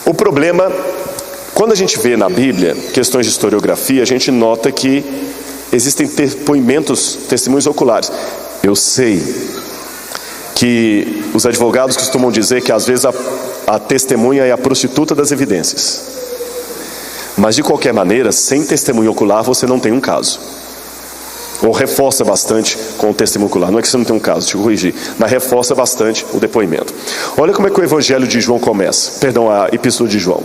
O problema, quando a gente vê na Bíblia questões de historiografia, a gente nota que existem testemunhos oculares. Eu sei que os advogados costumam dizer que às vezes a testemunha é a prostituta das evidências. Mas de qualquer maneira, sem testemunho ocular você não tem um caso. Ou reforça bastante com o testemunho ocular. Não é que você não tem um caso, deixa eu corrigir. Mas reforça bastante o depoimento. Olha como é que o Evangelho de João começa. Perdão, a Epístola de João.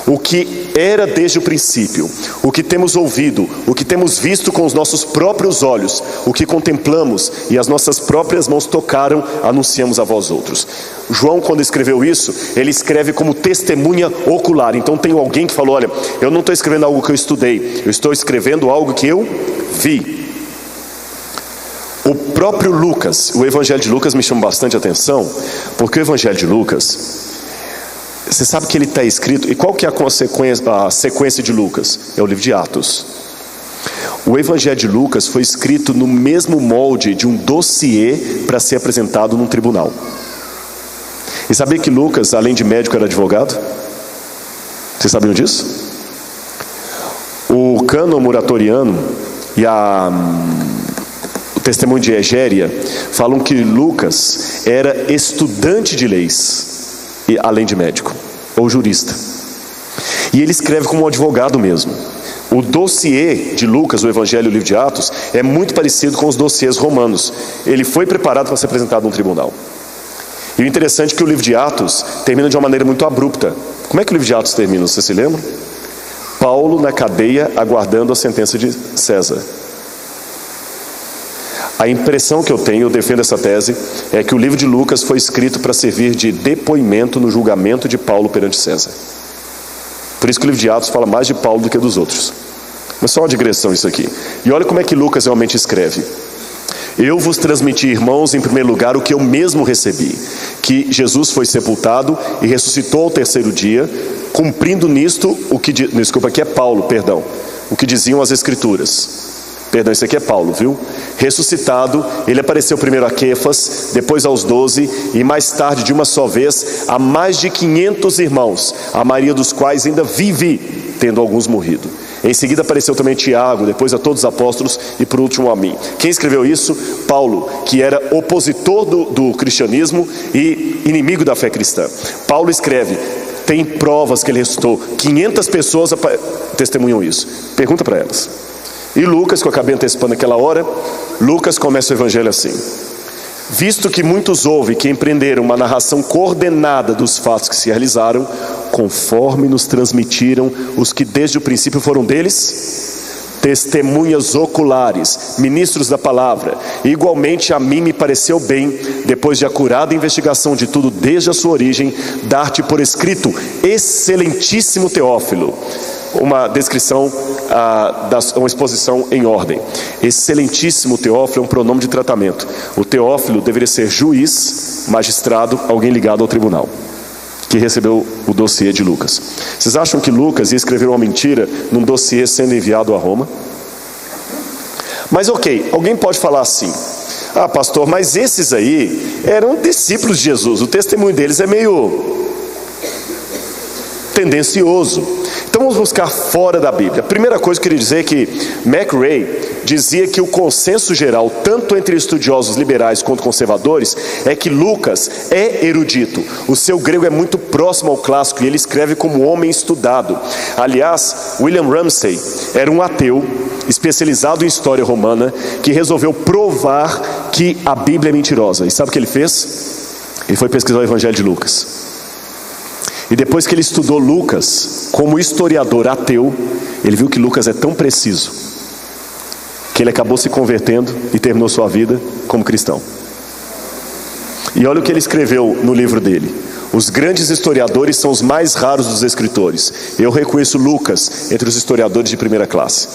O que era desde o princípio, o que temos ouvido, o que temos visto com os nossos próprios olhos, o que contemplamos e as nossas próprias mãos tocaram, anunciamos a vós outros. João, quando escreveu isso, ele escreve como testemunha ocular. Então tem alguém que falou, olha, eu não estou escrevendo algo que eu estudei, eu estou escrevendo algo que eu vi. O próprio Lucas, o Evangelho de Lucas me chama bastante atenção, porque o Evangelho de Lucas, você sabe que ele está escrito, e qual que é a sequência de Lucas? É o livro de Atos. O Evangelho de Lucas foi escrito no mesmo molde de um dossiê para ser apresentado num tribunal. E sabia que Lucas, além de médico, era advogado? Vocês sabiam disso? O cânon muratoriano e o testemunho de Egéria falam que Lucas era estudante de leis, e além de médico, ou jurista. E ele escreve como um advogado mesmo. O dossiê de Lucas, o Evangelho e o livro de Atos, é muito parecido com os dossiês romanos. Ele foi preparado para ser apresentado num tribunal. E o interessante é que o livro de Atos termina de uma maneira muito abrupta. Como é que o livro de Atos termina? Você se lembra? Paulo na cadeia aguardando a sentença de César. A impressão que eu tenho, eu defendo essa tese, é que o livro de Lucas foi escrito para servir de depoimento no julgamento de Paulo perante César. Por isso que o livro de Atos fala mais de Paulo do que dos outros. Mas só uma digressão isso aqui. E olha como é que Lucas realmente escreve. Eu vos transmiti, irmãos, em primeiro lugar, o que eu mesmo recebi, que Jesus foi sepultado e ressuscitou ao terceiro dia, cumprindo nisto o que... Desculpa, aqui é Paulo, perdão. O que diziam as Escrituras. Perdão, isso aqui é Paulo, viu? Ressuscitado, ele apareceu primeiro a Quefas, depois aos 12, e mais tarde, de uma só vez, a mais de 500 irmãos, a maioria dos quais ainda vive, tendo alguns morrido. Em seguida apareceu também Tiago, depois a todos os apóstolos e por último a mim. Quem escreveu isso? Paulo, que era opositor do cristianismo e inimigo da fé cristã. Paulo escreve, tem provas que ele ressuscitou, 500 pessoas testemunham isso. Pergunta para elas. E Lucas, que eu acabei antecipando naquela hora, Lucas começa o Evangelho assim. Visto que muitos houve que empreenderam uma narração coordenada dos fatos que se realizaram, conforme nos transmitiram os que desde o princípio foram deles, testemunhas oculares, ministros da palavra. E igualmente a mim me pareceu bem, depois de acurada investigação de tudo desde a sua origem, dar-te por escrito, excelentíssimo Teófilo, uma descrição, uma exposição em ordem. Excelentíssimo Teófilo é um pronome de tratamento. O Teófilo deveria ser juiz, magistrado, alguém ligado ao tribunal, que recebeu o dossiê de Lucas. Vocês acham que Lucas ia escrever uma mentira num dossiê sendo enviado a Roma? Mas ok, alguém pode falar assim, ah pastor, mas esses aí eram discípulos de Jesus, o testemunho deles é meio tendencioso. Então vamos buscar fora da Bíblia. A primeira coisa que eu queria dizer é que McRae dizia que o consenso geral, tanto entre estudiosos liberais quanto conservadores, é que Lucas é erudito. O seu grego é muito próximo ao clássico e ele escreve como homem estudado. Aliás, William Ramsay era um ateu especializado em história romana que resolveu provar que a Bíblia é mentirosa. E sabe o que ele fez? Ele foi pesquisar o Evangelho de Lucas. E depois que ele estudou Lucas, como historiador ateu, ele viu que Lucas é tão preciso, que ele acabou se convertendo e terminou sua vida como cristão. E olha o que ele escreveu no livro dele. Os grandes historiadores são os mais raros dos escritores. Eu reconheço Lucas entre os historiadores de primeira classe.